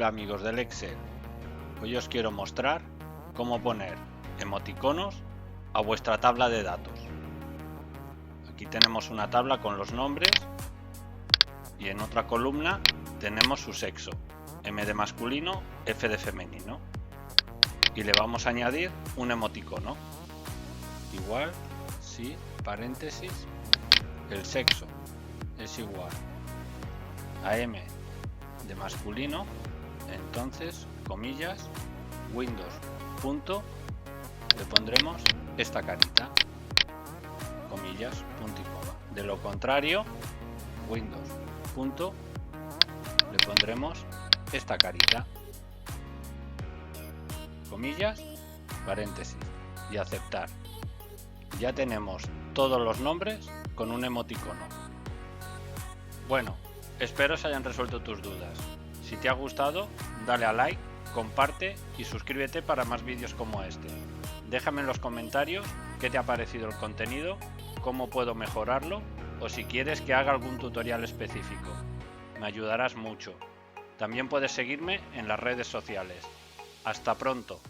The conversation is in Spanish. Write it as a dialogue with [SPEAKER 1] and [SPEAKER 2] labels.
[SPEAKER 1] Hola amigos del Excel, hoy os quiero mostrar cómo poner emoticonos a vuestra tabla de datos. Aquí tenemos una tabla con los nombres y en otra columna tenemos su sexo, M de masculino, F de femenino, y le vamos a añadir un emoticono. Igual, si, paréntesis, el sexo es igual a M de masculino, entonces, comillas, Windows, punto, le pondremos esta carita, comillas, punto y coma. De lo contrario, Windows, punto, le pondremos esta carita, comillas, paréntesis, y aceptar. Ya tenemos todos los nombres con un emoticono. Bueno, espero se hayan resuelto tus dudas. Si te ha gustado, dale a like, comparte y suscríbete para más vídeos como este. Déjame en los comentarios qué te ha parecido el contenido, cómo puedo mejorarlo o si quieres que haga algún tutorial específico. Me ayudarás mucho. También puedes seguirme en las redes sociales. Hasta pronto.